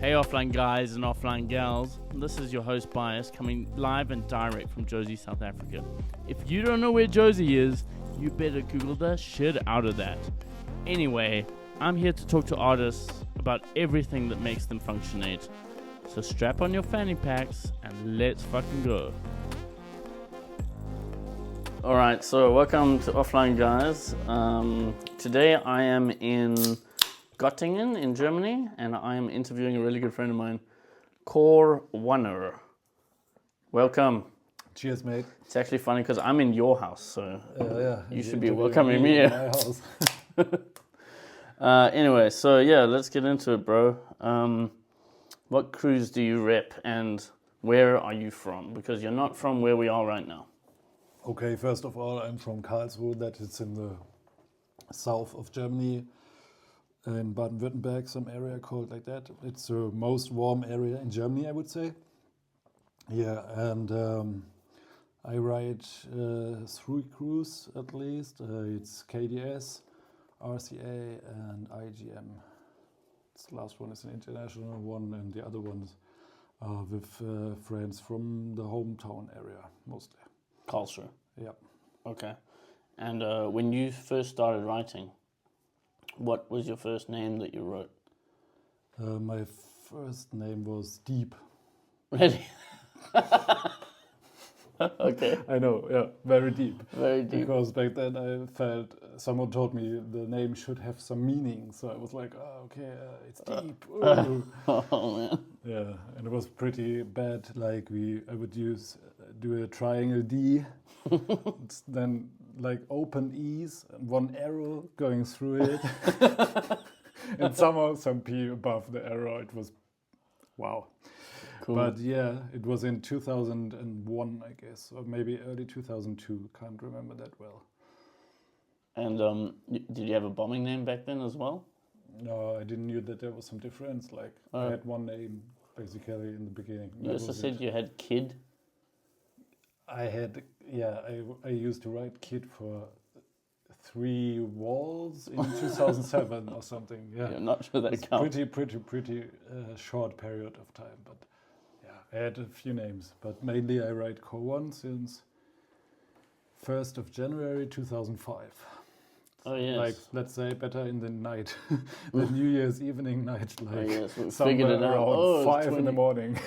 Hey offline guys and offline gals, this is your host Bias coming live and direct from Josie, South Africa. If you don't know where Josie is, you better Google the shit out of that. Anyway, I'm here to talk to artists about everything that makes them functionate. So strap on your fanny packs and let's fucking go. Alright, so welcome to Offline Guys. Today I am in Göttingen in Germany, and I am interviewing a really good friend of mine, Cor Wanner. Welcome. Cheers, mate. It's actually funny because I'm in your house, so you should be welcoming me in my house. Anyway, so yeah, let's get into it, bro. What crews do you rep, and where are you from? Because you're not from where we are right now. Okay, first of all, I'm from Karlsruhe, that is in the south of Germany. In Baden-Württemberg, some area called like that. It's the most warm area in Germany, I would say. Yeah, and I ride 3 crews at least. It's KDS, RCA, and IGM. The last one is an international one, and the other ones are with friends from the hometown area, mostly. Karlsruhe. Yeah. Okay. And when you first started writing, what was your first name that you wrote? My first name was Deep. Really? Okay. I know, yeah, very deep. Very deep. Because back then I felt, someone told me the name should have some meaning. So I was like, oh, okay, it's deep. Oh, man. Yeah, and it was pretty bad. Like I would do a triangle D, then like open E's, and one arrow going through it. And somehow some P above the arrow. It was, wow. Cool. But yeah, it was in 2001, I guess, or maybe early 2002. Can't remember that well. And did you have a bombing name back then as well? No, I didn't know that there was some difference. Like I had one name basically in the beginning. You also said you had Kid. I had, yeah, I used to write Kid for 3 walls in 2007 or something. Yeah, I'm not sure that counts. Pretty short period of time, but yeah, I had a few names, but mainly I write Core 1 since 1st of January 2005. Oh yes. Like, let's say better in the night, the New Year's evening night, like yes, we somewhere figured it out. around 5 in the morning.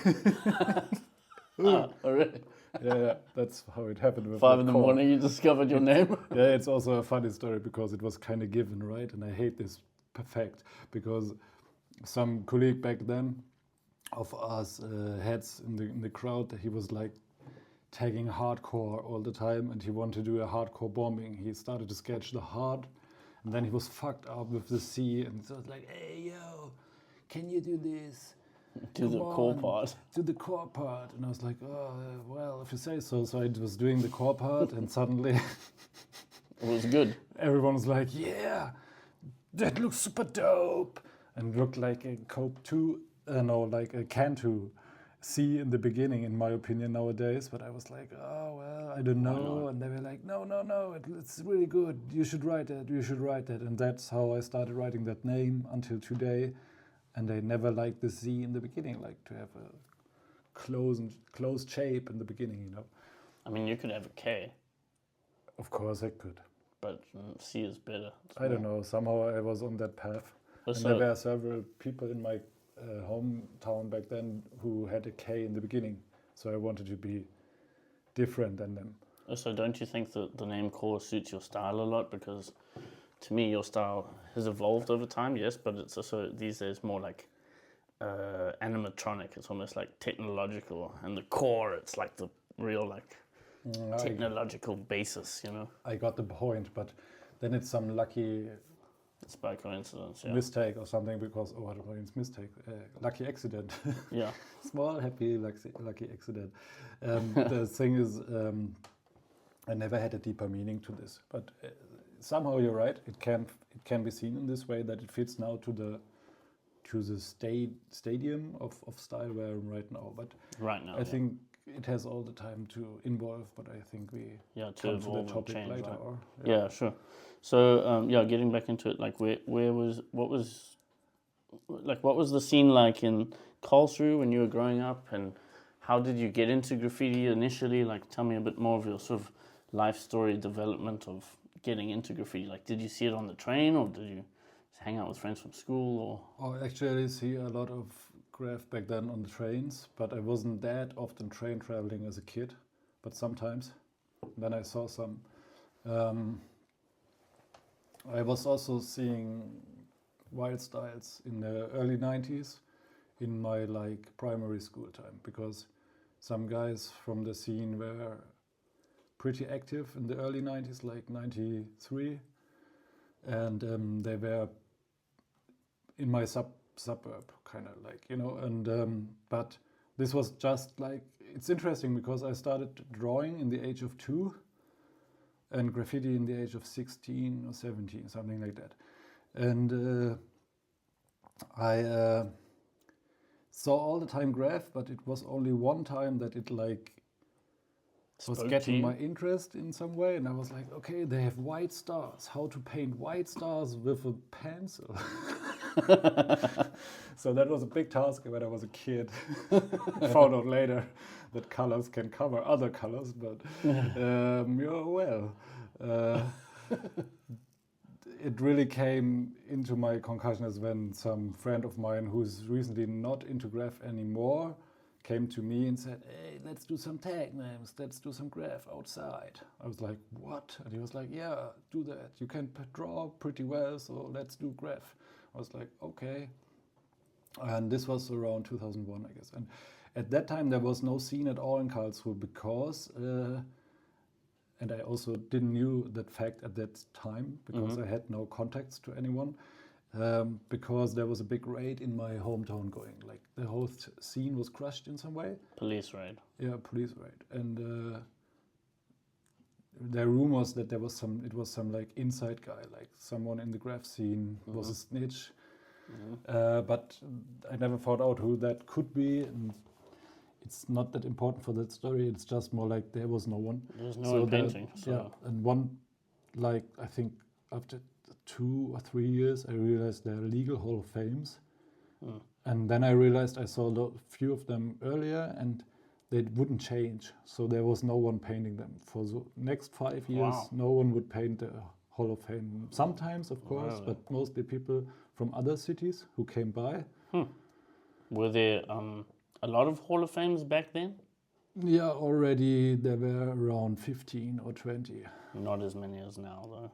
Already. Yeah, that's how it happened. With 5 in the morning, you discovered your name. Yeah, it's also a funny story because it was kind of given, right? And I hate this perfect because some colleague back then of us heads in the crowd, he was like tagging hardcore all the time, and he wanted to do a hardcore bombing. He started to sketch the hard, and then he was fucked up with the C, and so it was like, hey yo, can you do this? To the core part. To the core part. And I was like, oh, well, if you say so. So I was doing the core part, and suddenly It was good. everyone was like, yeah, that looks super dope. And looked like a Cope 2, like a Cantu C in the beginning, in my opinion, nowadays. But I was like, oh, well, I don't know. And they were like, no, it's really good. You should write it. And that's how I started writing that name until today. And I never liked the Z in the beginning, like to have a closed shape in the beginning, you know. I mean, you could have a K. Of course I could. But C is better. I don't know, somehow I was on that path. And there were several people in my hometown back then who had a K in the beginning. So I wanted to be different than them. So don't you think that the name Core suits your style a lot? Because to me, your style has evolved over time, yes, but it's also these days more like animatronic. It's almost like technological, and the core, it's like the real like technological basis, you know. I got the point, but then it's some lucky. It's by coincidence, yeah. Mistake or something, because what means mistake? Lucky accident. Yeah. Small happy lucky accident. The thing is, I never had a deeper meaning to this, but. Somehow you're right. It can be seen in this way that it fits now to the stadium of style where I'm right now. But right now, I think it has all the time to evolve. But I think we come to the topic change, later. Right? Or, yeah, sure. So getting back into it, like what was the scene like in Karlsruhe when you were growing up, and how did you get into graffiti initially? Like, tell me a bit more of your sort of life story development of getting into graffiti. Like, did you see it on the train, or did you hang out with friends from school, or? Oh, actually, I see a lot of graph back then on the trains, but I wasn't that often train traveling as a kid, but sometimes. Then I saw some. I was also seeing wild styles in the early 90s in my like primary school time, because some guys from the scene were pretty active in the early 90s, like 93, and they were in my suburb, kind of like, you know, and but this was just like, it's interesting because I started drawing in the age of 2 and graffiti in the age of 16 or 17, something like that. And I saw all the time graph, but it was only one time that it like was getting my interest in some way, and I was like, okay, they have white stars. How to paint white stars with a pencil? So that was a big task when I was a kid. Found out later that colors can cover other colors, but it really came into my consciousness when some friend of mine who's recently not into graph anymore came to me and said, hey, let's do some tag names, let's do some graph outside. I was like, what? And he was like, yeah, do that. You can draw pretty well, so let's do graph. I was like, okay. And this was around 2001, I guess. And at that time, there was no scene at all in Karlsruhe because, and I also didn't knew that fact at that time because I had no contacts to anyone. Because there was a big raid in my hometown going. Like the whole scene was crushed in some way. Police raid. Yeah, police raid. And there are rumors that it was some like inside guy, like someone in the graph scene was a snitch. But I never found out who that could be. And it's not that important for that story. It's just more like there was no one. There was no one painting. So. Yeah, and one, like I think after 2 or 3 years, I realized there are legal Hall of Fames. And then I realized I saw a few of them earlier and they wouldn't change. So there was no one painting them. For the next 5 years, no one would paint the Hall of Fame. Sometimes, of course, but mostly people from other cities who came by. Were there a lot of Hall of Fames back then? Yeah, already there were around 15 or 20. Not as many as now, though.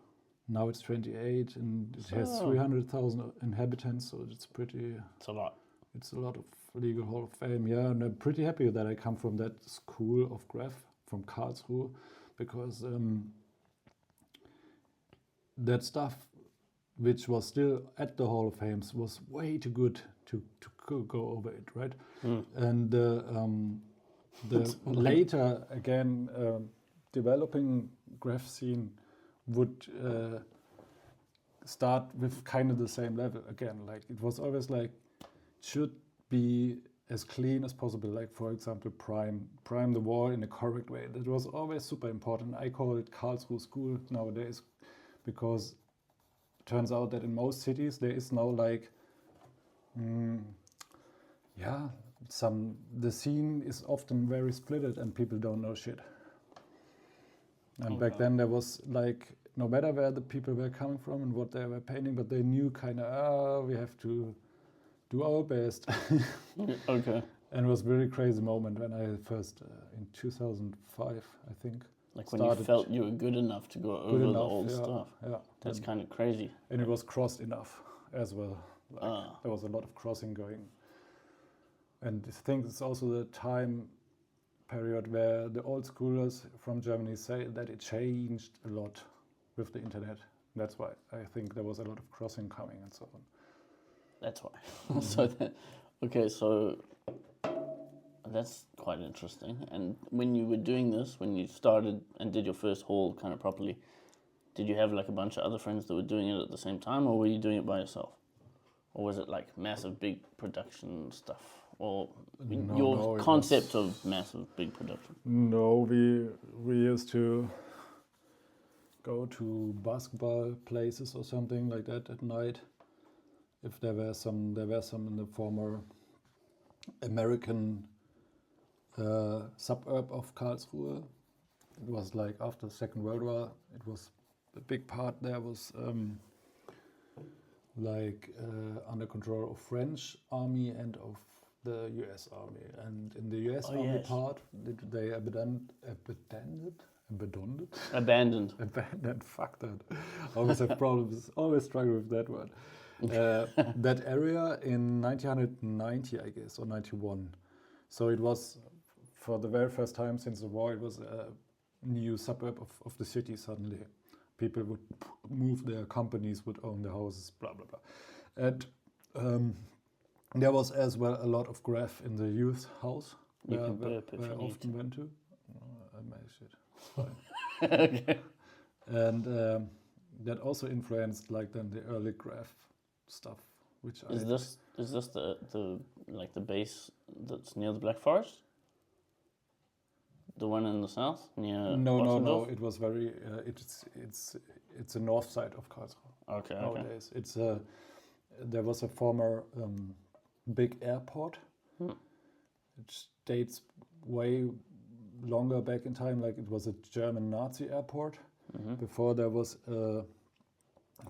Now it's 28 and it has 300,000 inhabitants, so it's pretty... It's a lot. It's a lot of legal Hall of Fame, yeah, and I'm pretty happy that I come from that school of graph, from Karlsruhe, because that stuff which was still at the Hall of Fames was way too good to go over it, right? And the later, again, developing graph scene would start with kind of the same level again. Like it was always like, should be as clean as possible. Like for example, prime the wall in a correct way. That was always super important. I call it Karlsruhe school nowadays because it turns out that in most cities there is now like, the scene is often very splitted and people don't know shit. And back then there was like, no matter where the people were coming from and what they were painting, but they knew kind of, we have to do our best. Okay. And it was a really crazy moment when I first, in 2005, I think. Like when you felt you were good enough to go over the old stuff. Yeah. That's kind of crazy. And it was crossed enough as well. Like, there was a lot of crossing going. And I think it's also the time period where the old schoolers from Germany say that it changed a lot with the internet. That's why I think there was a lot of crossing coming and so on. That's why. So that's quite interesting. And when you were doing this, when you started and did your first haul kind of properly, did you have like a bunch of other friends that were doing it at the same time, or were you doing it by yourself? Or was it like massive big production stuff? Or your concept of massive big production? No, we used to go to basketball places or something like that at night. If there were some in the former American suburb of Karlsruhe. It was like after the Second World War. It was a big part there was under control of French army and of the U.S. army. And in the U.S. army part, they abandoned. Fuck that. Always have problems. Always struggle with that word. That area in 1990, I guess, or 91. So it was, for the very first time since the war, it was a new suburb of the city suddenly. People would move there, companies would own the houses, blah, blah, blah. And there was as well a lot of graff in the youth house where I often went to. I may shit. It's fine. Okay. And that also influenced like then the early graff stuff, which is this the like the base that's near the Black Forest? The one in the south near? No. It was very. It's the north side of Karlsruhe. Okay. Nowadays, it's there was a former big airport. It dates way longer back in time. Like it was a German Nazi airport. Before there was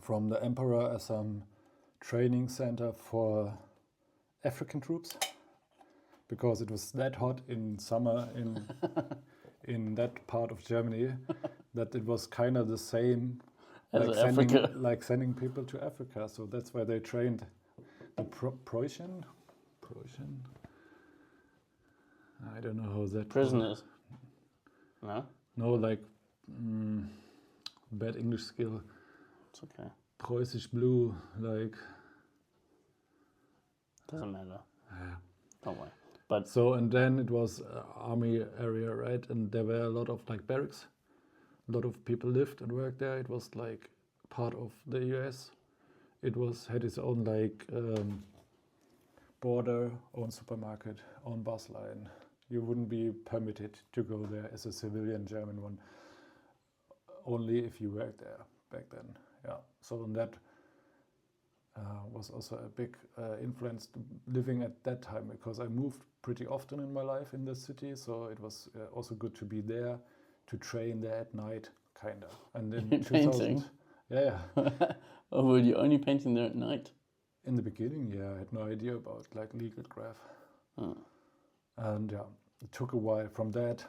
from the emperor some training center for African troops, because it was that hot in summer in that part of Germany that it was kind of the same like sending people to Africa. So that's why they trained the Prussian. I don't know how that prisoners. No, like bad English skill. It's okay. Preußisch blue, like. Doesn't matter. Yeah. Don't worry. But so, and then it was army area, right? And there were a lot of like barracks. A lot of people lived and worked there. It was like part of the US. It had its own like border, own supermarket, own bus line. You wouldn't be permitted to go there as a civilian German one. Only if you worked there back then. Yeah. So that was also a big influence living at that time, because I moved pretty often in my life in the city. So it was also good to be there, to train there at night, kind of. And in 2000, painting? Yeah. Oh, were you only painting there at night? In the beginning, yeah, I had no idea about like legal graff. And yeah, it took a while from that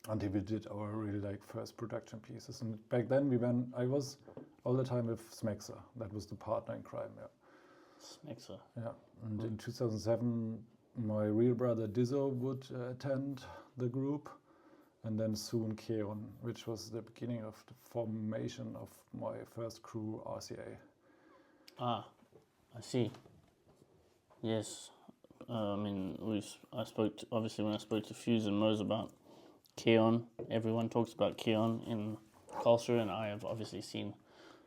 until we did our really like first production pieces. And back then I was all the time with Smexer. That was the partner in crime, yeah. Smexer. Yeah, and in 2007, my real brother Dizoe would attend the group, and then soon Keon, which was the beginning of the formation of my first crew, RCA. Ah, I see. Yes. I mean, I spoke to, obviously when I spoke to Fuse and Mose about Keon, everyone talks about Keon in Karlsruhe, and I have obviously seen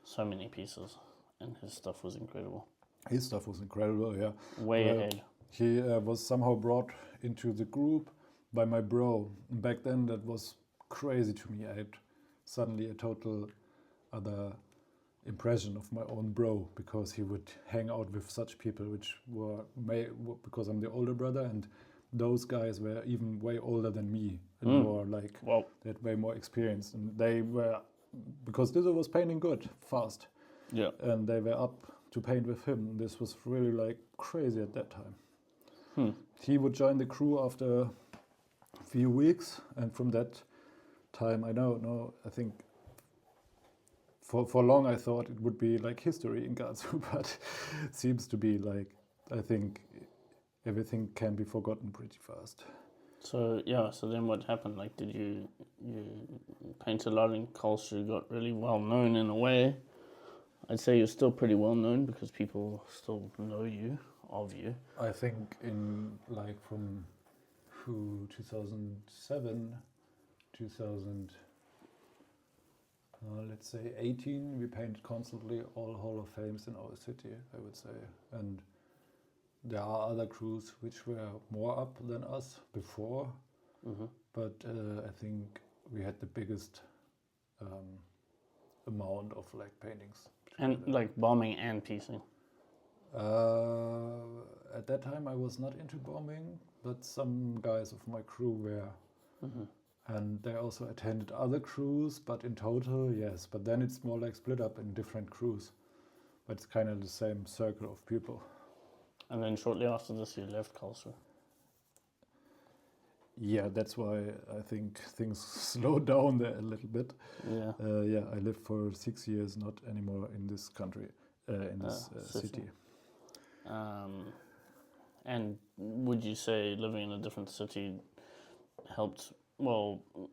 so many pieces, and his stuff was incredible. His stuff was incredible, yeah. Way ahead. He was somehow brought into the group by my bro. Back then, that was crazy to me. I had suddenly a total other impression of my own bro, because he would hang out with such people, which were because I'm the older brother, and those guys were even way older than me and more like they had way more experience, and they were, because Dizoe was painting good, fast, yeah, and they were up to paint with him. This was really like crazy at that time. He would join the crew after a few weeks, and from that time, I think for long I thought it would be like history in Karlsruhe, but it seems to be like, I think everything can be forgotten pretty fast. So yeah, so then what happened? Like, did you paint a lot in Karlsruhe, got really well known in a way? I'd say you're still pretty well known because people still know you, of you. I think in like from 2007, let's say 18, we painted constantly all Hall of Fames in our city, I would say. And there are other crews which were more up than us before, but I think we had the biggest amount of like paintings. And like bombing and piecing? At that time, I was not into bombing, but some guys of my crew were. And they also attended other crews, but in total, yes. But then it's more like split up in different crews. But it's kind of the same circle of people. And then shortly after this, you left Karlsruhe. Yeah, that's why I think things slowed down there a little bit. Yeah. I lived for 6 years, not anymore in this country, in this city. And would you say living in a different city helped,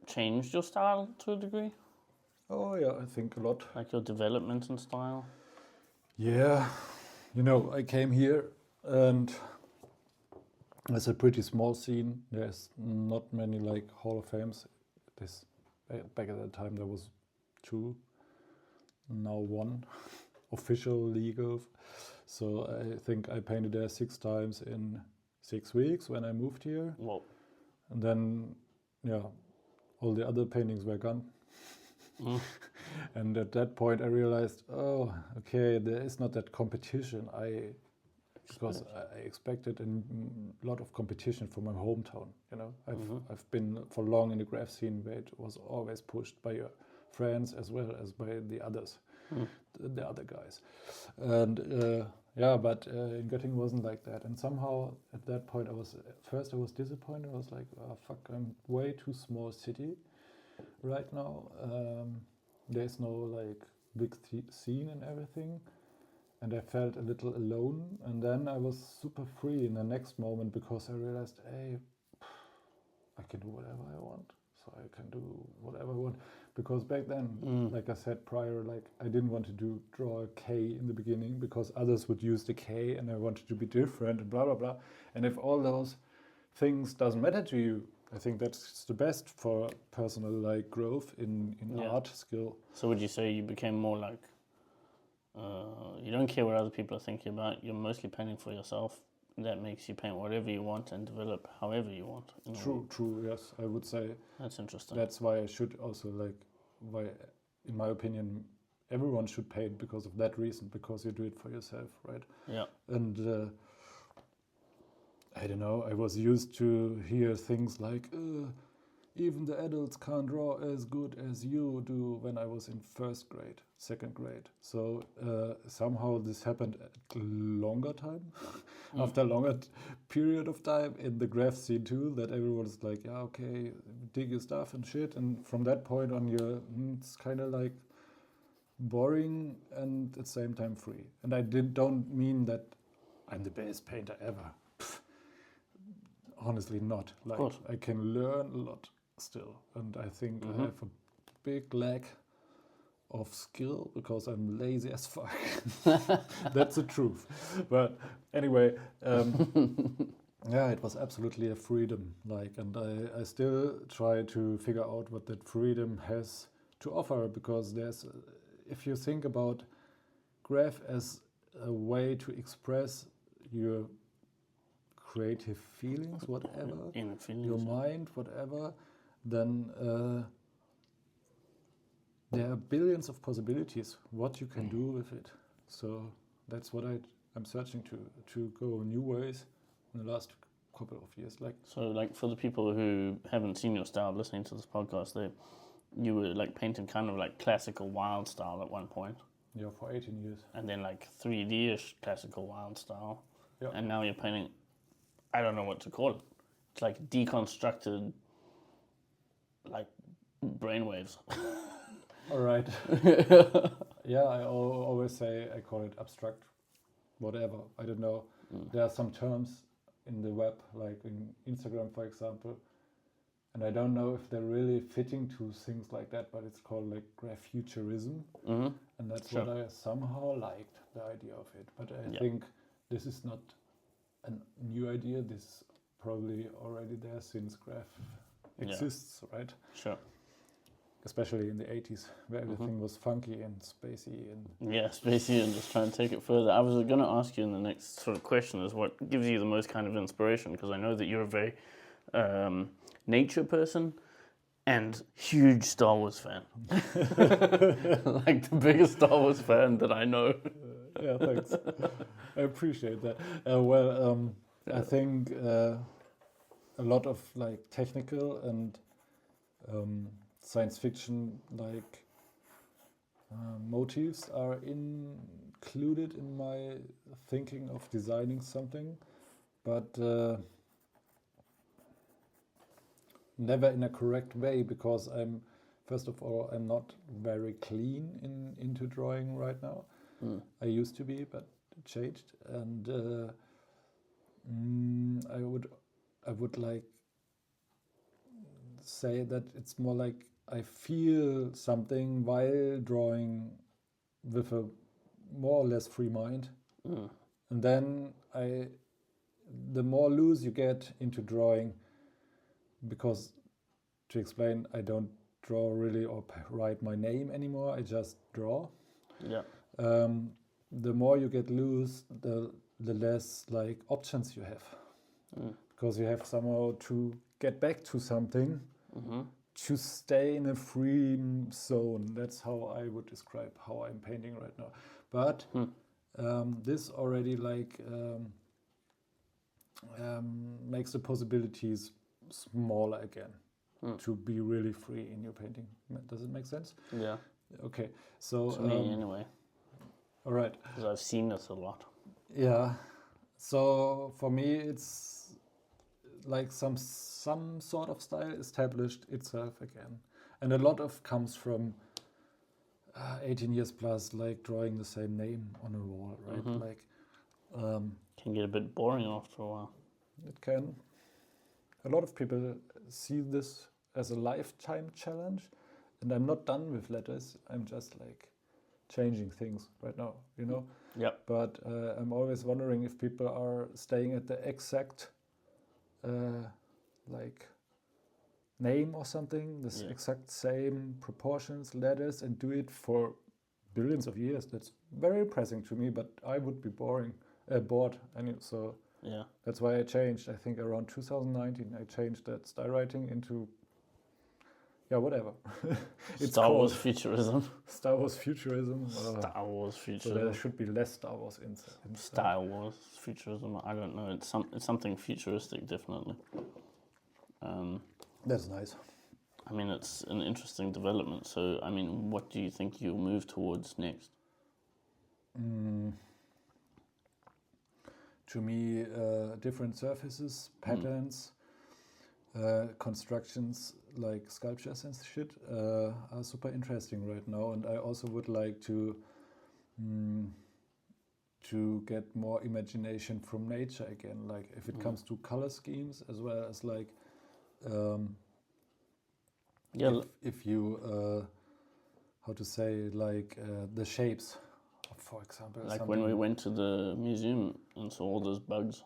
changed your style to a degree? Oh yeah, I think a lot. Like your development and style? Yeah, I came here and it's a pretty small scene. There's not many like Hall of Fames. Back at that time there was 2, now 1 official, legal. So I think I painted there 6 times in 6 weeks when I moved here. Whoa. And then, all the other paintings were gone. And at that point I realized, oh, okay, there is not that competition. Because I expected a lot of competition from my hometown. I've been for long in the graph scene where it was always pushed by your friends as well as by the others, the other guys. And but in Göttingen wasn't like that. And somehow at that point I was disappointed. I was like, oh, fuck, I'm way too small city right now. There's no like big scene and everything. And I felt a little alone, and then I was super free in the next moment because I realized, hey, I can do whatever I want. So I can do whatever I want. Because back then, like I said prior, like I didn't want to draw a K in the beginning because others would use the K and I wanted to be different and blah, blah, blah. And if all those things doesn't matter to you, I think that's the best for personal like growth in art skill. So would you say you became more like, you don't care what other people are thinking about, you're mostly painting for yourself. That makes you paint whatever you want and develop however you want. True, yes, I would say. That's interesting. That's why I should also why, in my opinion, everyone should paint because of that reason, because you do it for yourself, right? Yeah. And I don't know, I was used to hear things like, even the adults can't draw as good as you do when I was in 1st grade, 2nd grade. So somehow this happened at a longer time, after a longer period of time in the graph scene too, that everyone's like, yeah, okay, dig your stuff and shit. And from that point on, it's kind of like boring and at the same time free. And I don't mean that I'm the best painter ever. Honestly not. Like I can learn a lot still, and I think I have a big lack of skill because I'm lazy as fuck. That's the truth. But anyway, it was absolutely a freedom. And I still try to figure out what that freedom has to offer, because if you think about graph as a way to express your creative feelings, whatever, your mind, whatever, then there are billions of possibilities what you can do with it. So that's what I'm searching to go new ways in the last couple of years. So for the people who haven't seen your style listening to this podcast, you were painting kind of classical wild style at one point. Yeah, for 18 years. And then 3D-ish classical wild style. Yeah. And now you're painting, I don't know what to call it. It's deconstructed, brainwaves. All right. Yeah, I always say I call it abstract, whatever. I don't know. There are some terms in the web, like in Instagram, for example, and I don't know if they're really fitting to things like that, but it's called graph-futurism, and that's what I somehow liked, the idea of it. But I think this is not a new idea. This is probably already there since graph exists, right? Sure. Especially in the 80s, where everything was funky and spacey. Spacey, and just trying to take it further. I was going to ask you in the next sort of question is what gives you the most kind of inspiration, because I know that you're a very nature person and huge Star Wars fan. The biggest Star Wars fan that I know. Yeah, thanks. I appreciate that. I think a lot of like technical and science fiction like motifs are included in my thinking of designing something, but never in a correct way, because first of all, I'm not very clean into drawing right now. I used to be, but it changed, and I would like say that it's more like I feel something while drawing with a more or less free mind, and then the more loose you get into drawing, because to explain, I don't draw really or write my name anymore. I just draw. Yeah. The more you get loose, the less like options you have, because you have somehow to get back to something, to stay in a free zone. That's how I would describe how I'm painting right now. But this already like makes the possibilities smaller again, to be really free in your painting. Does it make sense? Yeah. Okay. So To me, anyway. All right. Because I've seen this a lot. Yeah. So for me, it's like some sort of style established itself again, and a lot of comes from 18 years plus, like drawing the same name on a wall, right? Like Can get a bit boring after a while. it can. A lot of people see this as a lifetime challenge, and I'm not done with letters. I'm just like changing things right now, you know? Yep. But I'm always wondering if people are staying at the exact like name or something, this exact same proportions, letters, and do it for billions of years. That's very impressive to me, but I would be bored. So Yeah. that's why I changed. I think around 2019, I changed that style writing into, whatever. It's Star Wars called futurism. Star Wars futurism. Star Wars So futurism. there should be less Star Wars in Star Wars futurism. I don't know. It's something futuristic, definitely. That's nice. I mean, it's an interesting development. So, I mean, what do you think you'll move towards next? To me, different surfaces, patterns, constructions like sculptures and shit are super interesting right now. And I also would like to get more imagination from nature again. Like if it comes to color schemes, as well as like if you how to say, like the shapes, for example. Like when we went to the museum and saw all those bugs.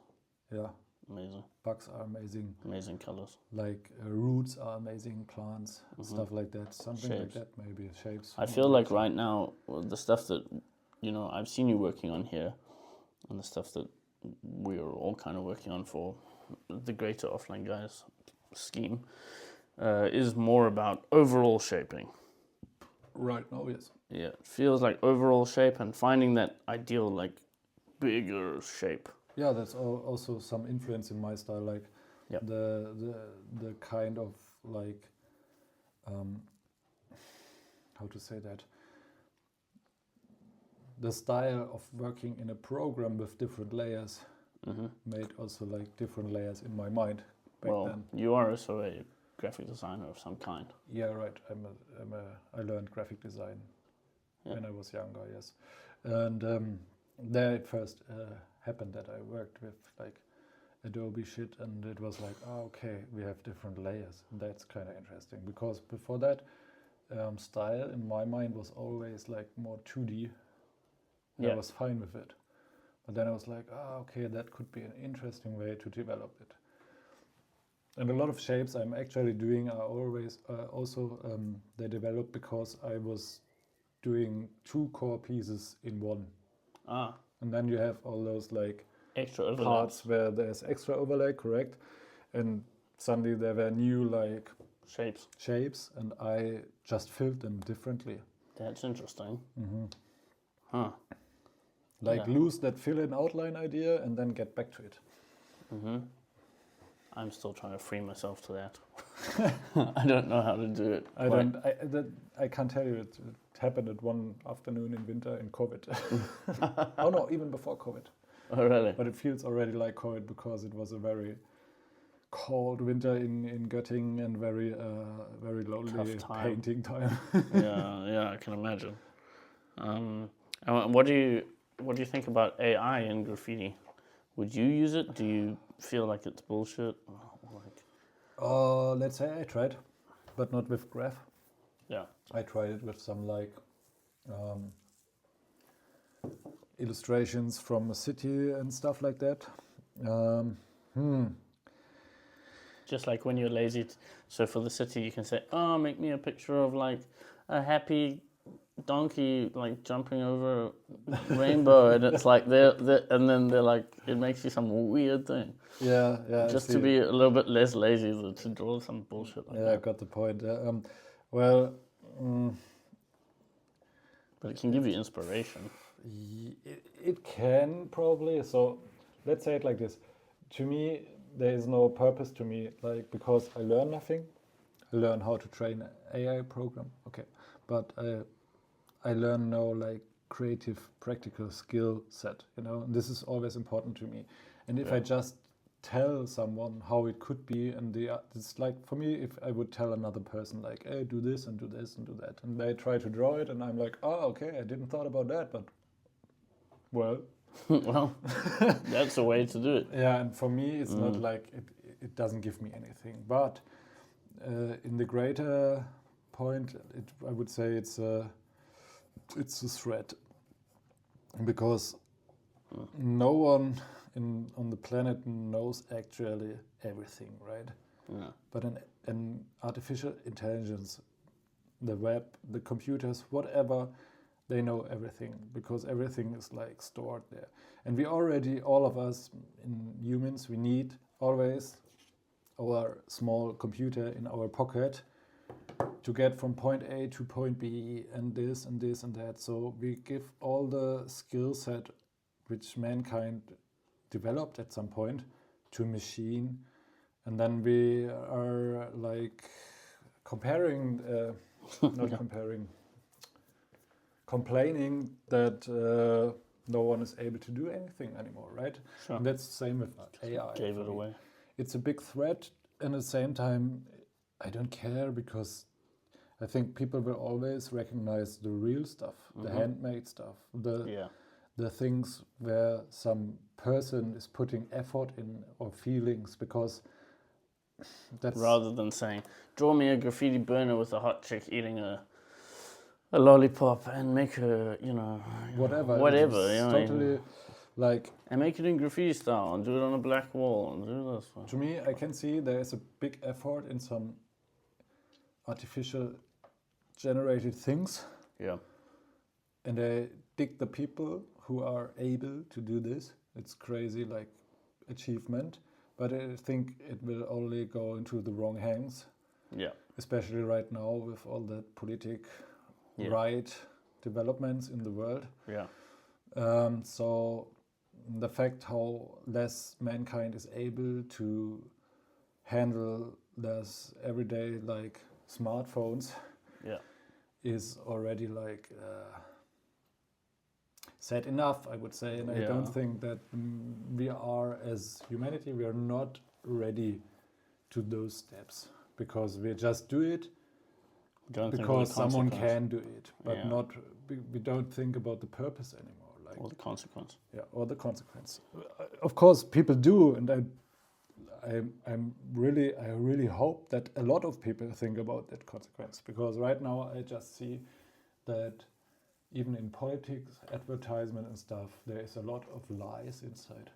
Yeah. Amazing. Bugs are amazing. Amazing colors. Like roots are amazing, plants, stuff like that. Something Shapes. like that, maybe shapes. I feel like right now, the stuff that, I've seen you working on here, and the stuff that we are all kind of working on for the greater offline guys scheme, is more about overall shaping. Right now, yes. Yeah, it feels like overall shape and finding that ideal, like, bigger shape. Yeah, that's also some influence in my style, like the kind of like how to say that, the style of working in a program with different layers made also like different layers in my mind back then. You are also a graphic designer of some kind. Yeah, right. I learned graphic design when I was younger, yes. And there it first happened that I worked with like Adobe shit, and it was like, okay, we have different layers. And that's kind of interesting, because before that, style in my mind was always like more 2D. I was fine with it. But then I was like, okay, that could be an interesting way to develop it. And a lot of shapes I'm actually doing are always also they developed because I was doing 2 core pieces in one. And then you have all those like extra parts where there's extra overlay, correct? And suddenly there were new like shapes, and I just filled them differently. That's interesting. Like lose that fill-in outline idea and then get back to it. I'm still trying to free myself to that. I don't know how to do it. I can't tell you. It happened at one afternoon in winter in COVID. Oh no, even before COVID. Oh really? But it feels already like COVID because it was a very cold winter in Göttingen and very lonely painting time. yeah, I can imagine. And what do you think about AI in graffiti? Would you use it? Do you feel like it's bullshit? Let's say I tried, but not with graph. Yeah. I tried it with some illustrations from a city and stuff like that. Just like when you're lazy. So for the city, you can say, "Oh, make me a picture of like a happy donkey like jumping over a rainbow," and it's like and then they're like, it makes you some weird thing. Yeah. Just to be a little bit less lazy to draw some bullshit like that. I got the point. But it can give you inspiration. It can probably. So let's say it like this. To me, there is no purpose to me, like, because I learn nothing. I learn how to train an AI program. Okay, but I learn no like creative, practical skill set. And this is always important to me. And if I just tell someone how it could be, and it's like for me, if I would tell another person like, hey, do this and do this and do that, and they try to draw it, and I'm like, oh, okay, I didn't thought about that, but well. Well, that's a way to do it. Yeah, and for me, it's not like it doesn't give me anything. But in the greater point, I would say it's a threat, because no one on the planet knows actually everything, right? Yeah. But an artificial intelligence, the web, the computers, whatever, they know everything, because everything is like stored there. And we already, all of us in humans, we need always our small computer in our pocket to get from point A to point B, and this and this and that. So we give all the skill set which mankind developed at some point to machine, and then we are like complaining that no one is able to do anything anymore, right? Sure. And that's the same with AI. Gave it away. It's a big threat, and at the same time, I don't care, because I think people will always recognize the real stuff, the handmade stuff, the things where some person is putting effort in or feelings, because that's... Rather than saying, draw me a graffiti burner with a hot chick eating a lollipop and make her, whatever. It's totally like... And make it in graffiti style and do it on a black wall and do this. To me, I can see there is a big effort in some artificial generated things. Yeah. And I dig the people who are able to do this. It's crazy, like, achievement. But I think it will only go into the wrong hands. Yeah. Especially right now with all that right developments in the world. Yeah. So the fact how less mankind is able to handle this everyday, like, smartphones, is already like sad enough, I would say. And I don't think that we are, as humanity, we are not ready to those steps, because we just do it because someone can do it, but not. We don't think about the purpose anymore, like, or the consequence. Yeah, or the consequence. Of course, people do, and I really hope that a lot of people think about that consequence, because right now I just see that even in politics, advertisement and stuff, there is a lot of lies inside,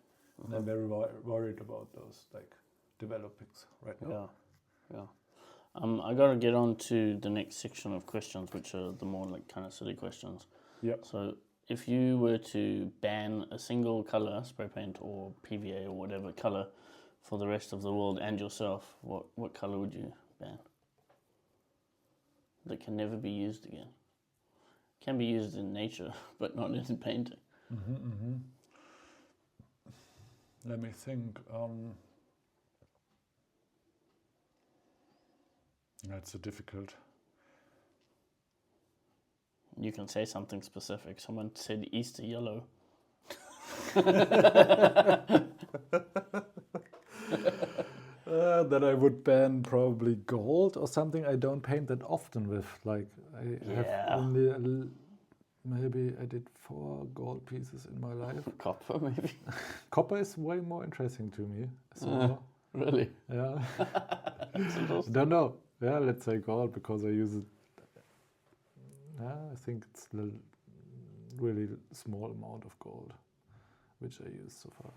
and I'm very worried about those, like, developings right now. Yeah. I gotta get on to the next section of questions, which are the more like kind of silly questions. Yeah. So if you were to ban a single color, spray paint or PVA or whatever color, for the rest of the world and yourself, what color would you ban? That can never be used again. Can be used in nature, but not in painting. Let me think. That's a difficult. You can say something specific. Someone said Easter yellow. That I would ban probably gold or something I don't paint that often with. Like I have only maybe I did 4 gold pieces in my life. Copper, maybe. Copper is way more interesting to me. So Really? yeah. That's interesting. Don't know. Yeah, let's say gold because I use it. I think it's a really small amount of gold, which I use so far.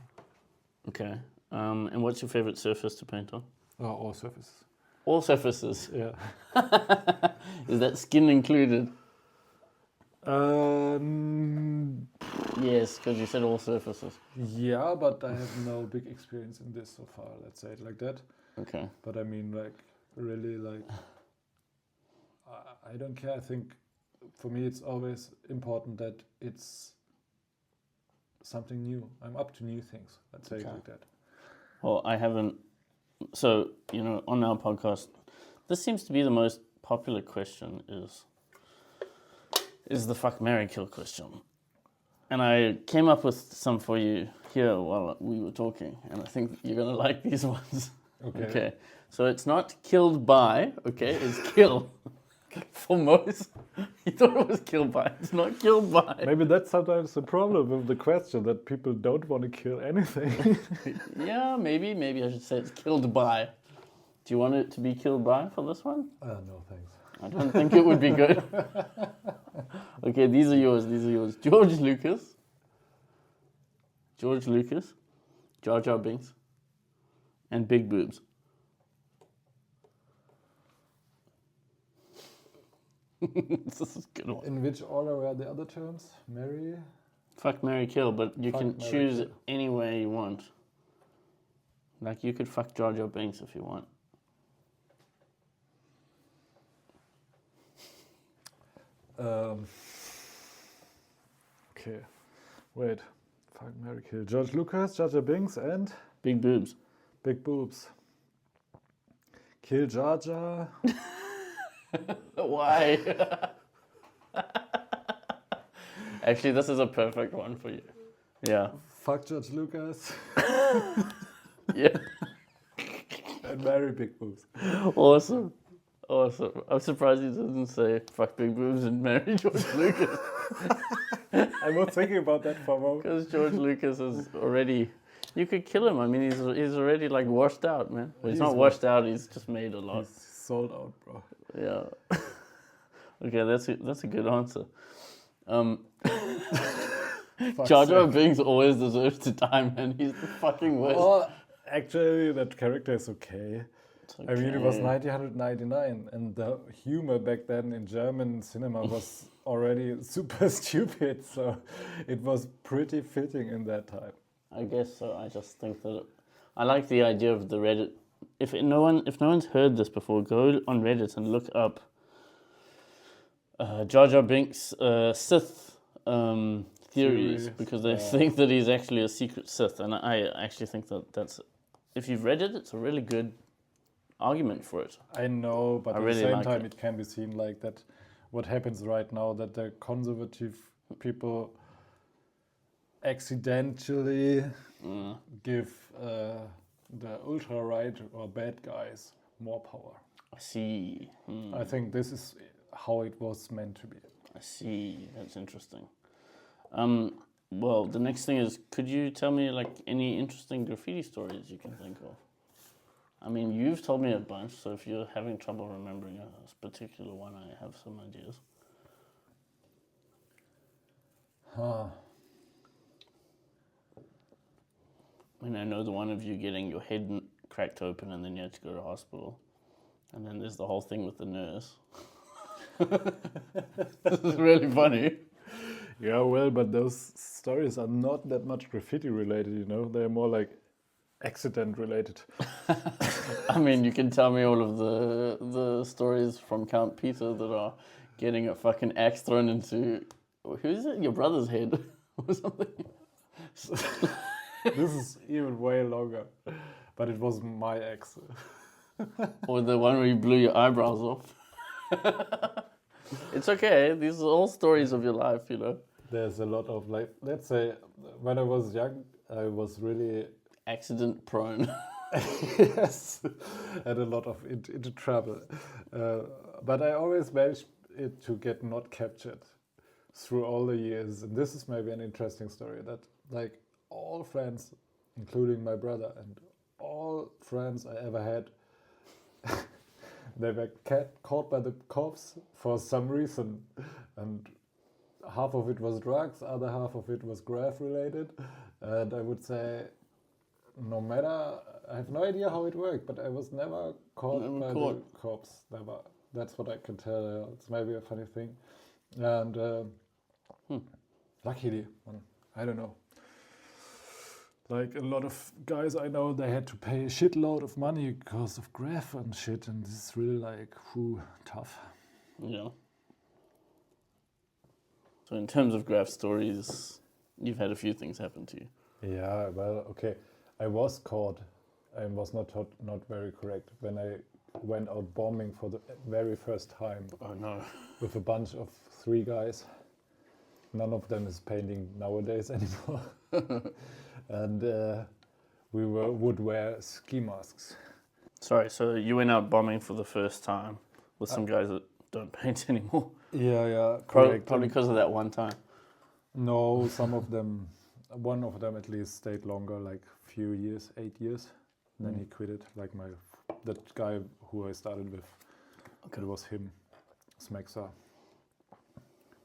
Okay. And what's your favorite surface to paint on? All surfaces. All surfaces. Yeah. Is that skin included? Yes, because you said all surfaces. Yeah, but I have no big experience in this so far. Let's say it like that. Okay. But I mean, like, really, like, I don't care. I think for me it's always important that it's something new. I'm up to new things. Let's say it like that. Well, I haven't. So, on our podcast, this seems to be the most popular question is the fuck, marry, kill question. And I came up with some for you here while we were talking, and I think you're going to like these ones. Okay. So it's not killed by, okay, it's kill. For most, you thought it was killed by. It's not killed by. Maybe that's sometimes the problem with the question, that people don't want to kill anything. Yeah, maybe I should say it's killed by. Do you want it to be killed by for this one? No, thanks. I don't think it would be good. Okay, these are yours. George Lucas, Jar Jar Binks, and big boobs. This is a good one. In which order were the other terms? Marry? Fuck, marry, kill, but you can marry, choose kill. any way you want. Like, you could fuck Jar Jar Binks if you want. Okay, wait. Fuck, marry, kill. George Lucas, Jar Jar Binks, and Big boobs. big boobs. Kill Jar Jar. Why? Actually, this is a perfect one for you. Yeah. Fuck George Lucas. Yeah. And marry big boobs. Awesome. I'm surprised you didn't say fuck big boobs and marry George Lucas. I was thinking about that for a moment. Because George Lucas is already... You could kill him. I mean, he's already, like, washed out, man. Well, he's not washed out. He's just made a lot. He's sold out, bro. Yeah. Okay, that's a good answer. Jar Jar Binks always deserves to die, man. He's the fucking worst. Well, actually, that character is okay. Okay. I mean, it was 1999, and the humor back then in German cinema was already super stupid, so it was pretty fitting in that time. I guess so. I just think that I like the idea of the Reddit. If no one's heard this before, go on Reddit and look up Jar Jar Binks Sith theories, because they think that he's actually a secret Sith, and I actually think that's, if you've read it, it's a really good argument for it. I know, but at really the same like time, it can be seen like that. What happens right now, that the conservative people accidentally give the ultra-right or bad guys more power. I see. I think this is how it was meant to be. I see. That's interesting. Well, the next thing is, could you tell me like any interesting graffiti stories you can think of? I mean, you've told me a bunch, so if you're having trouble remembering a particular one, I have some ideas. I mean, I know the one of you getting your head cracked open and then you had to go to hospital. And then there's the whole thing with the nurse. This is really funny. Yeah, well, but those stories are not that much graffiti related, you know? They're more like accident related. I mean, you can tell me all of the stories from Count Peter that are getting a fucking axe thrown into, who is it? Your brother's head. or something? This is even way longer, but it was my ex. Or the one where you blew your eyebrows off? It's okay. These are all stories of your life, you know. There's a lot of like, let's say, when I was young, I was really accident prone. yes, had a lot of into trouble, but I always managed it to get not captured through all the years. And this is maybe an interesting story that like all friends, including my brother and all friends I ever had, they were caught by the cops for some reason, and half of it was drugs, other half of it was graph related, and I would say no matter, I have no idea how it worked, but I was never caught by the cops, never. That's what I can tell. It's maybe a funny thing, and luckily, I don't know. Like a lot of guys I know, they had to pay a shitload of money because of graph and shit, and this is really like, tough. Yeah. So in terms of graph stories, you've had a few things happen to you. Yeah, well, okay. I was caught. I was not very correct when I went out bombing for the very first time. Oh no. With a bunch of 3 guys. None of them is painting nowadays anymore. And we would wear ski masks. Sorry, so you went out bombing for the first time with some guys that don't paint anymore? Yeah, correct. Probably because of that one time. No, some of them, one of them at least stayed longer, like few years, 8 years. And then he quit it, like that guy who I started with. Okay. It was him, Smexa.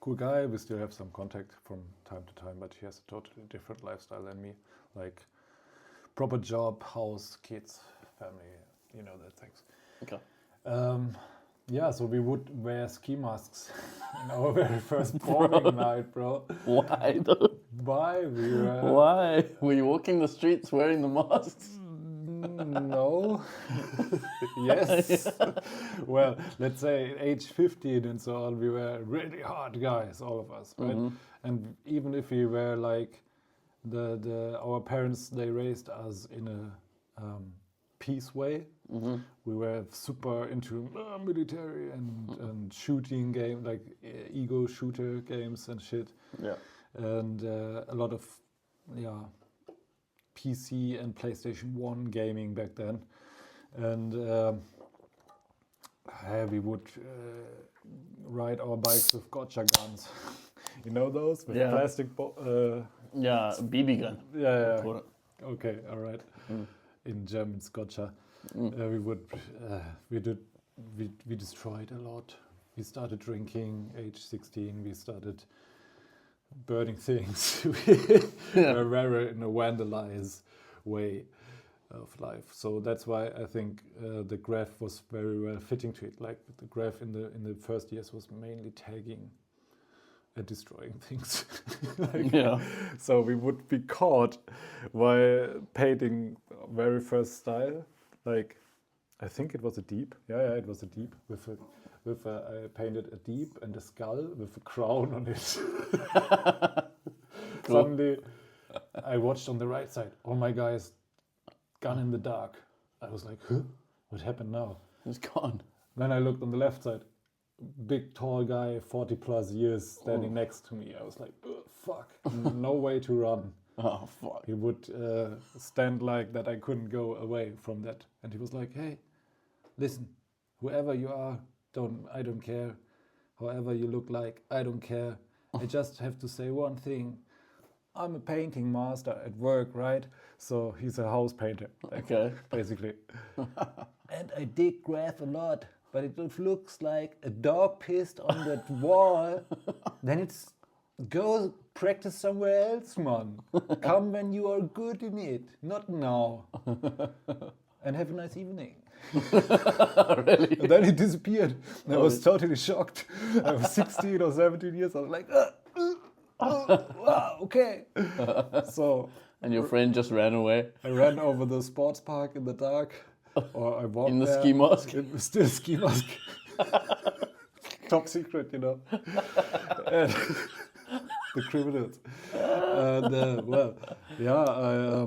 Cool guy, we still have some contact from time to time, but he has a totally different lifestyle than me. Like proper job, house, kids, family, you know, that things. Okay. Yeah, so we would wear ski masks in our very first bombing night, bro. Why though? Why? Why? Were you walking the streets wearing the masks? No. Yes. Well, let's say age 15 and so on, we were really hard guys, all of us, right? Mm-hmm. And even if we were like our parents, they raised us in a peace way. Mm-hmm. We were super into military and shooting game, like ego shooter games and shit. Yeah. And a lot of PC and PlayStation 1 gaming back then. And we would ride our bikes with gotcha guns. You know those? With plastic... BB gun. Yeah. Okay, all right. In German, it's gotcha. We destroyed a lot. We started drinking, age 16. We started burning things. We were very in a vandalized way of life. So that's why I think the graph was very well fitting to it. Like the graph in the first years was mainly tagging and destroying things. So we would be caught while painting very first style. Like I think it was a deep. Yeah, it was a deep I painted a deep and a skull with a crown on it. Cool. Suddenly, I watched on the right side. Oh my guys, gun in the dark. I was like, huh? What happened now? It's gone. Then I looked on the left side. Big, tall guy, 40 plus years, standing next to me. I was like, fuck, no way to run. Oh, fuck. He would stand like that. I couldn't go away from that. And he was like, hey, listen, whoever you are, I don't care. However you look like, I don't care. I just have to say one thing. I'm a painting master at work, right? So he's a house painter. Okay. Basically. And I dig graph a lot, but it looks like a dog pissed on that wall. Then it's go practice somewhere else, man. Come when you are good in it, not now. And have a nice evening. Really? And then he disappeared. I was totally shocked. I was 16 or 17 years. I was like, wow, okay. So. And your friend just ran away? I ran over the sports park in the dark. Or I walked in the ski mask? It was still ski mask. Top secret, you know. the criminals. And well, yeah,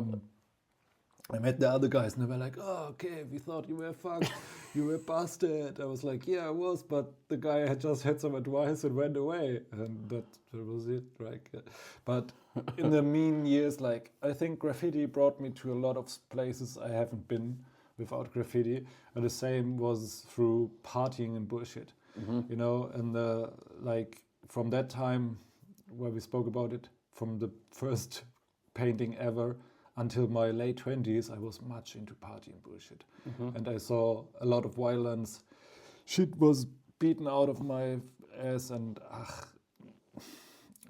I met the other guys and they were like, oh, okay, we thought you were fucked, you were busted. I was like, yeah, I was, but the guy had just had some advice and went away. And that was it, right? But in the mean years, like, I think graffiti brought me to a lot of places I haven't been without graffiti. And the same was through partying and bullshit, you know, and like from that time where we spoke about it, from the first painting ever, until my late 20s, I was much into party and bullshit. And I saw a lot of violence. Shit was beaten out of my ass, and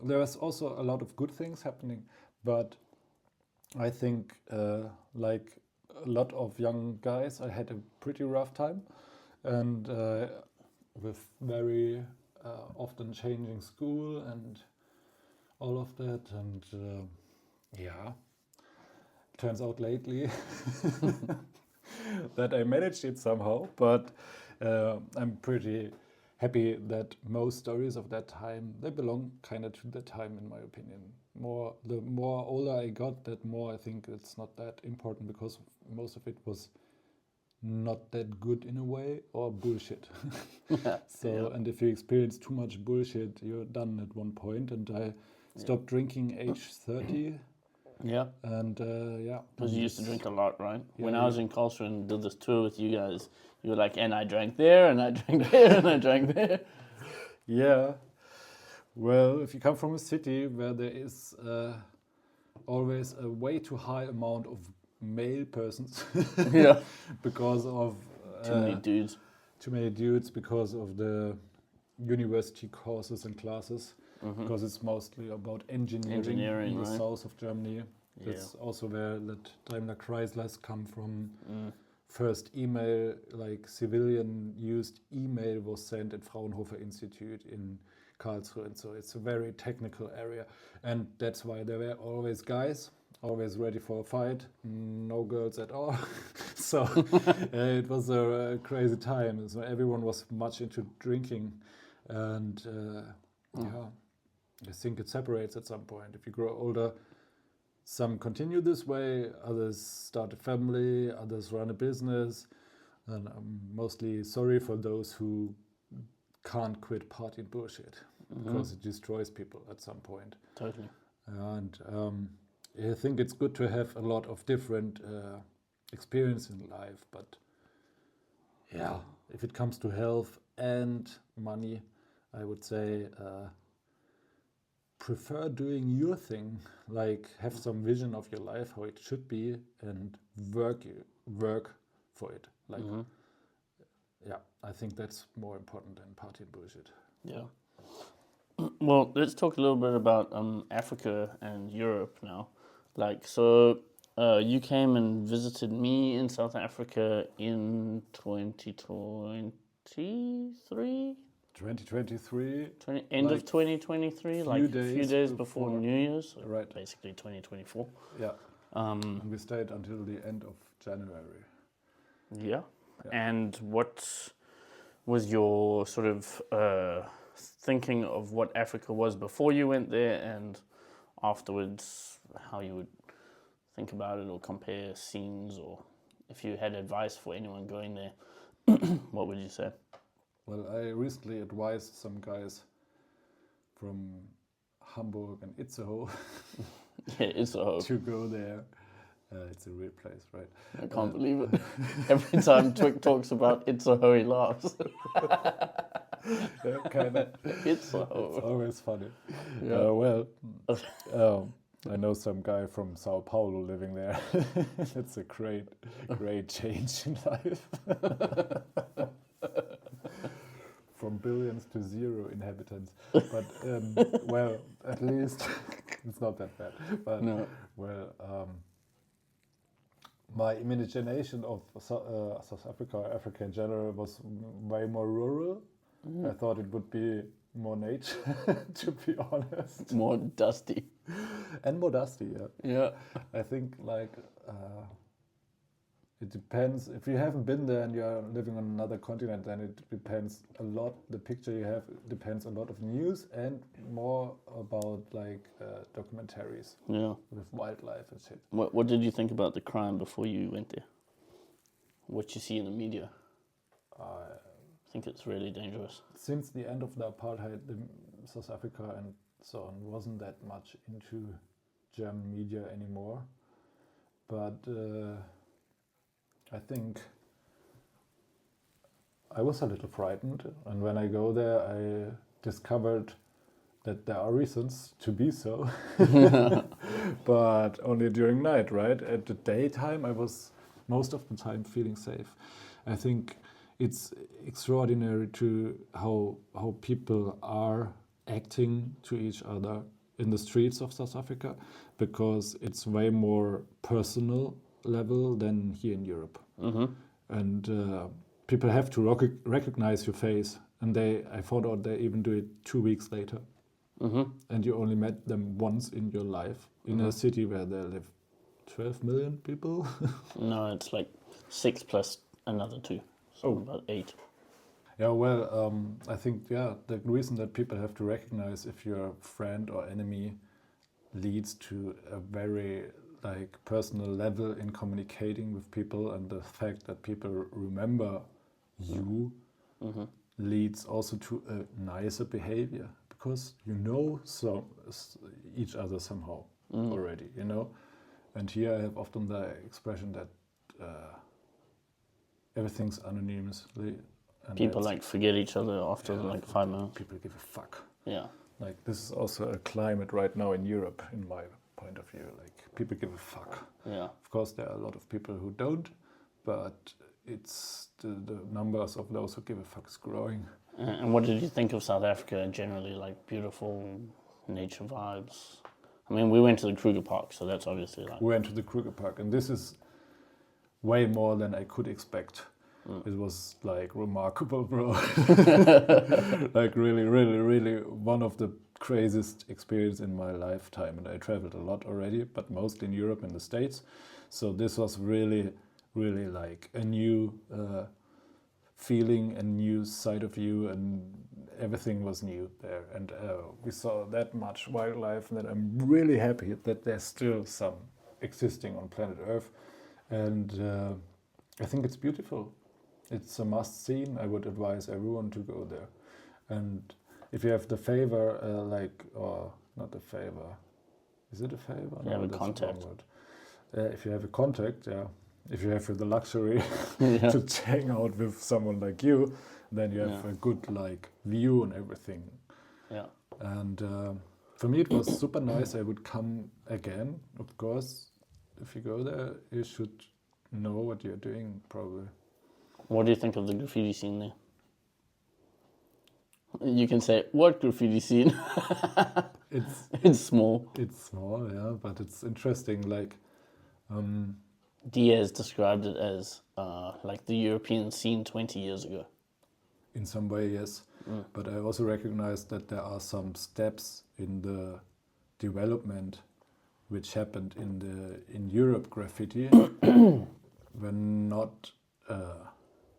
there was also a lot of good things happening. But I think, like a lot of young guys, I had a pretty rough time. And with very often changing school and all of that. And yeah. Turns out lately that I managed it somehow, but I'm pretty happy that most stories of that time, they belong kind of to the time, in my opinion. The more older I got, that more I think it's not that important, because most of it was not that good in a way, or bullshit. And if you experience too much bullshit, you're done at one point. And I stopped drinking age 30. Yeah. And Because you used to drink a lot, right? Yeah, when I was in Culture and did this tour with you guys, you were like, and I drank there, and I drank there, and I drank there. Yeah. Well, if you come from a city where there is always a way too high amount of male persons, Yeah. because of Too many dudes. Too many dudes, because of the university courses and classes. Because it's mostly about engineering in the south of Germany. That's also where that Daimler Chryslers come from. First email, like civilian used email, was sent at Fraunhofer Institute in Karlsruhe. And so it's a very technical area. And that's why there were always guys, always ready for a fight, no girls at all. So it was a crazy time. So everyone was much into drinking. And I think it separates at some point. If you grow older, some continue this way, others start a family, others run a business. And I'm mostly sorry for those who can't quit party and bullshit, because it destroys people at some point. Totally. And I think it's good to have a lot of different experience in life. But yeah, if it comes to health and money, I would say prefer doing your thing, like have some vision of your life, how it should be, and work for it. Like, I think that's more important than party and bullshit. Yeah. Well, let's talk a little bit about Africa and Europe now. Like, so you came and visited me in South Africa in 2023? 2023. End of 2023, like a few days before New Year's. Right. Basically 2024. Yeah. And we stayed until the end of January. Yeah. And what was your sort of thinking of what Africa was before you went there, and afterwards how you would think about it or compare scenes, or if you had advice for anyone going there, what would you say? Well, I recently advised some guys from Hamburg and Itzehoe to go there. It's a real place, right? I can't believe it. Every time Twig talks about Itzehoe, he laughs. Kind of. Itzehoe. It's always funny. Yeah. I know some guy from Sao Paulo living there. It's a great change in life. From billions to 0 inhabitants. But, well, at least it's not that bad. But, no. Well, my imagination of South Africa, or Africa in general, was way more rural. I thought it would be more nature, to be honest. More dusty. And more dusty, yeah. Yeah. I think, like, It depends. If you haven't been there and you're living on another continent, then it depends a lot. The picture you have depends a lot of news and more about like documentaries Yeah. with wildlife and shit. What did you think about the crime before you went there? What you see in the media? I think it's really dangerous. Since the end of the apartheid, South Africa and so on wasn't that much into German media anymore. But I think I was a little frightened, and when I go there, I discovered that there are reasons to be so, but only during night, right? At the daytime, I was most of the time feeling safe. I think it's extraordinary to how people are acting to each other in the streets of South Africa, because it's way more personal level than here in Europe. And people have to recognize your face, and I found out they even do it 2 weeks later. And you only met them once in your life in a city where there live 12 million people. No, it's like 6 plus another 2, so about 8. Yeah, well, I think the reason that people have to recognize if your friend or enemy leads to a very like personal level in communicating with people, and the fact that people remember you leads also to a nicer behavior, because you know each other somehow already, you know. And here I have often the expression that everything's anonymously. And people like forget each other after like 5 minutes. People give a fuck. Yeah. Like this is also a climate right now in Europe, in my point of view. Like people give a fuck. Yeah. Of course, there are a lot of people who don't, but it's the numbers of those who give a fuck is growing. And what did you think of South Africa generally? Like beautiful nature vibes. I mean, we went to the Kruger Park, so that's obviously like. We went to the Kruger Park, and this is way more than I could expect. It was like remarkable, bro. Like really, really, really one of the craziest experiences in my lifetime. And I traveled a lot already, but mostly in Europe and the States. So this was really, really like a new feeling, a new side of you, and everything was new there. And we saw that much wildlife that I'm really happy that there's still some existing on planet Earth. And I think it's beautiful. It's a must-see. I would advise everyone to go there. And if you have the favor, or not the favor, is it a favor? You have a contact. If you have a contact, if you have the luxury to hang out with someone like you, then you have a good like view and everything. Yeah. And for me, it was super nice. I would come again, of course. If you go there, you should know what you're doing, probably. What do you think of the graffiti scene there? You can say, what graffiti scene? It's small. It's small, yeah, but it's interesting. Like, Diaz described it as like the European scene 20 years ago. In some way, yes. But I also recognize that there are some steps in the development which happened in Europe graffiti were not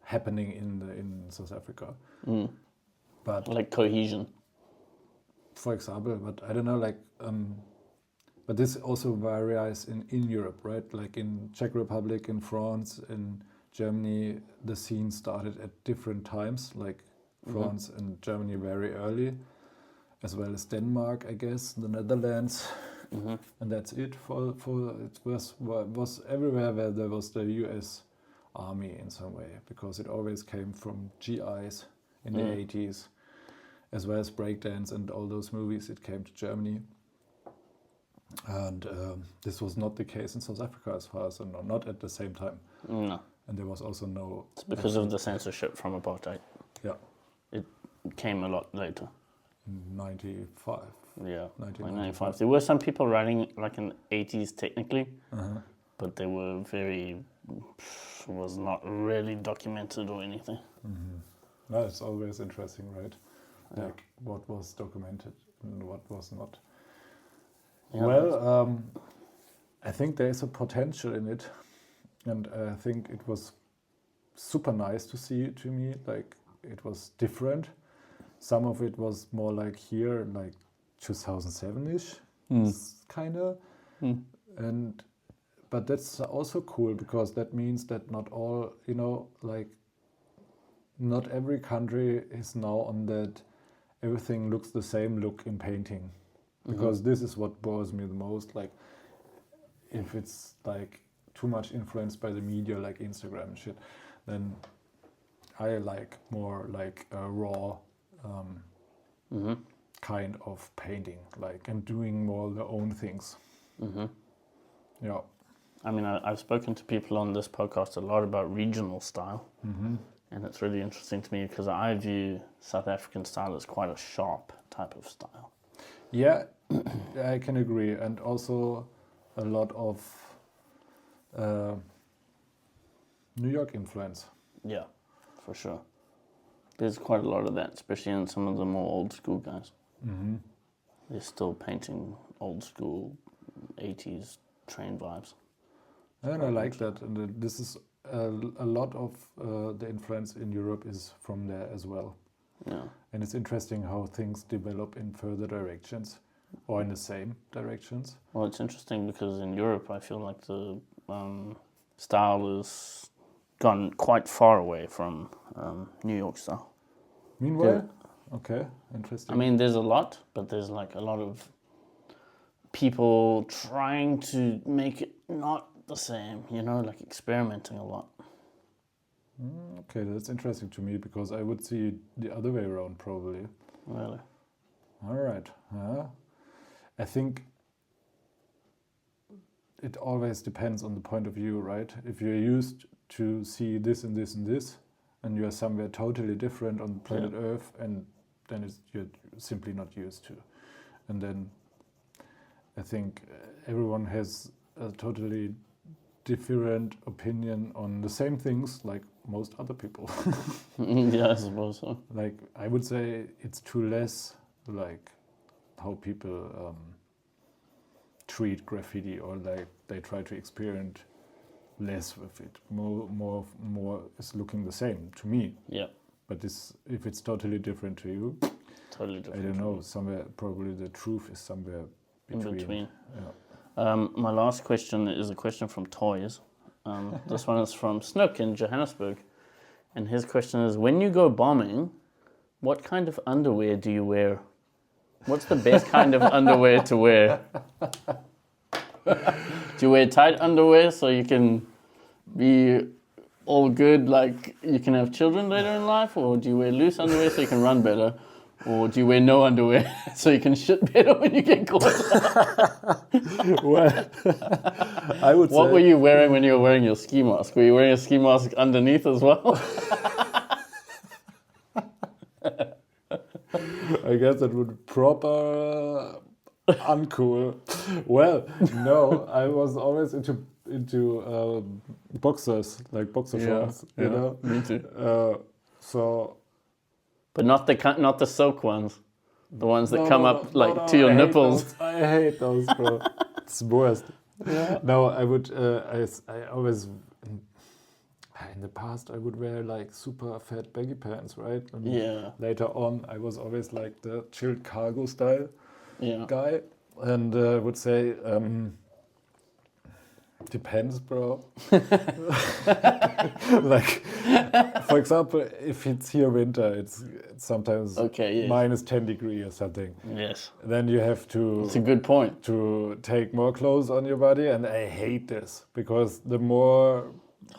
happening in South Africa. But like cohesion, for example, but I don't know, like but this also varies in Europe, right? Like in Czech Republic, in France, in Germany, the scene started at different times, like France and Germany very early, as well as Denmark, I guess, the Netherlands. And that's it for it was everywhere where there was the US army in some way, because it always came from GIs in the 80s, as well as breakdance and all those movies. It came to Germany, and this was not the case in South Africa as far as I know, not at the same time. No. And there was also no. It's because of the censorship from apartheid. Yeah. It came a lot later. 95. Yeah, 1995. There were some people writing like in the 80s technically, but they were was not really documented or anything. No, it's always interesting, right? Like what was documented and what was not. Yeah, well, I think there is a potential in it. and I think it was super nice to see it to me. Like it was different. Some of it was more like here, like 2007-ish, kind of. But that's also cool because that means that not all, like not every country is now on that everything looks the same look in painting. Because this is what bores me the most. Like if it's like too much influenced by the media like Instagram and shit, then I like more like a raw kind of painting, like, and doing more their own things. Yeah. I mean, I've spoken to people on this podcast a lot about regional style, and it's really interesting to me because I view South African style as quite a sharp type of style. Yeah, I can agree, and also a lot of New York influence. Yeah, for sure. There's quite a lot of that, especially in some of the more old school guys. They're still painting old school 80s train vibes. And I like that, and this is a lot of the influence in Europe is from there as well. Yeah. And it's interesting how things develop in further directions or in the same directions. Well, it's interesting because in Europe, I feel like the style has gone quite far away from New York style. Meanwhile, okay, interesting. I mean, there's a lot, but there's like a lot of people trying to make it not the same, like experimenting a lot. Okay, that's interesting to me because I would see it the other way around probably. Really? All right. I think it always depends on the point of view, right? If you're used to see this and this and this, and you are somewhere totally different on planet Earth, and then you're simply not used to. And then I think everyone has a totally different opinion on the same things like most other people. Yeah, I suppose so. Like, I would say it's too less like how people treat graffiti, or like they try to experiment less with it. More is looking the same to me. Yeah. But if it's totally different to you, totally different. I don't know. Somewhere probably the truth is somewhere between. In between. Yeah. My last question is a question from Toys. This one is from Snook in Johannesburg. And his question is, when you go bombing, what kind of underwear do you wear? What's the best kind of underwear to wear? Do you wear tight underwear so you can be all good, like you can have children later in life? Or do you wear loose underwear so you can run better? Or do you wear no underwear so you can shit better when you get caught? Well, I would say... What were you wearing when you were wearing your ski mask? Were you wearing a ski mask underneath as well? I guess that would be proper uncool. Well, no, I was always into boxers, like boxer shorts, you know? Me too. But not the silk ones. The ones that come up to your nipples. I hate those, bro. It's the worst. Yeah. No, I would, I always, in the past, I would wear like super fat baggy pants, right? And later on, I was always like the chilled cargo style guy. And I would say, depends, bro. Like, for example, if it's here winter, it's sometimes minus 10 degrees or something. Yes. Then you have to... That's a good point. ...to take more clothes on your body, and I hate this because the more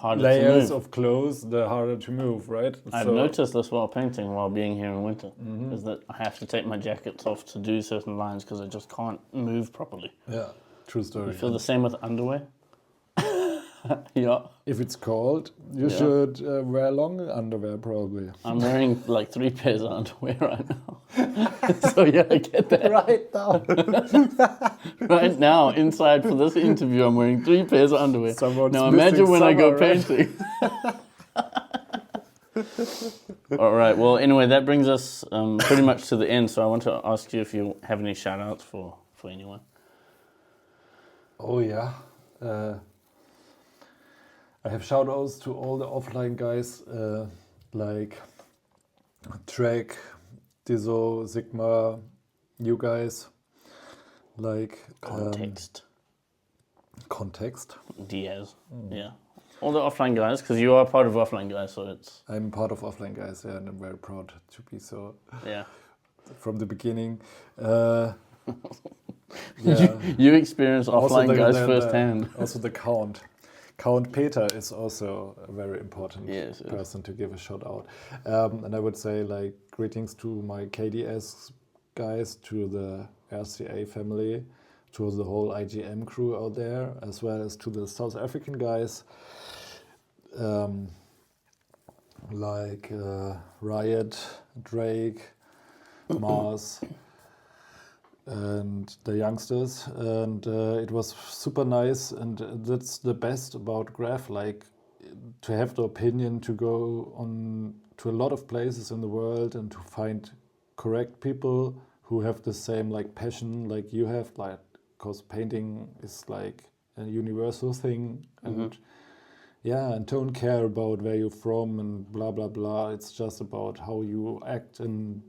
layers of clothes, the harder to move, right? I've noticed this while painting, while being here in winter, is that I have to take my jackets off to do certain lines because I just can't move properly. Yeah, true story. You feel the same with underwear? Yeah. If it's cold, you should wear long underwear, probably. I'm wearing like 3 pairs of underwear right now. So yeah, I get that. Right now. Right now, inside for this interview, I'm wearing 3 pairs of underwear. Now imagine when I go painting. All right, well, anyway, that brings us pretty much to the end. So I want to ask you if you have any shout-outs for anyone. Oh, yeah. I have shout outs to all the offline guys like Track, Dizoe, Sigma, you guys, like Context. Diaz. Yeah. All the offline guys, because you are part of offline guys, so it's... I'm part of offline guys, yeah, and I'm very proud to be so. Yeah. From the beginning. You experience offline guys firsthand. Also the Count. Count Peter is also a very important person to give a shout out. And I would say like greetings to my KDS guys, to the RCA family, to the whole IGM crew out there, as well as to the South African guys, like Riot, Drake, Mars, and the youngsters. And it was super nice, and that's the best about Graph, like to have the opinion to go on to a lot of places in the world and to find correct people who have the same like passion like you have, like, because painting is like a universal thing, and and don't care about where you're from and blah blah blah. It's just about how you act and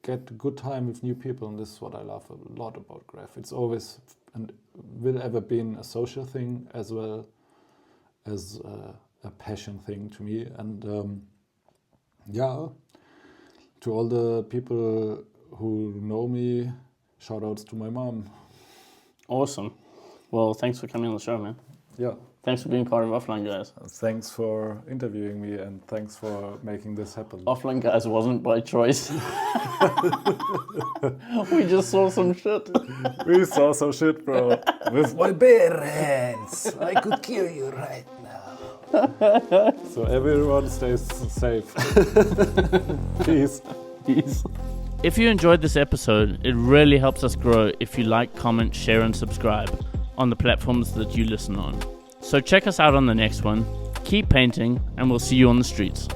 get a good time with new people, and this is what I love a lot about Graph. It's always and will ever been a social thing as well as a passion thing to me. And to all the people who know me, shout outs to my mom. Awesome. Well, thanks for coming on the show, man. Yeah. Thanks for being part of Offline Guys. Thanks for interviewing me, and thanks for making this happen. Offline Guys wasn't by choice. We just saw some shit. We saw some shit, bro. With my bare hands. I could kill you right now. So everyone stays safe. Peace. Peace. If you enjoyed this episode, it really helps us grow if you like, comment, share, and subscribe on the platforms that you listen on. So check us out on the next one. Keep painting, and we'll see you on the streets.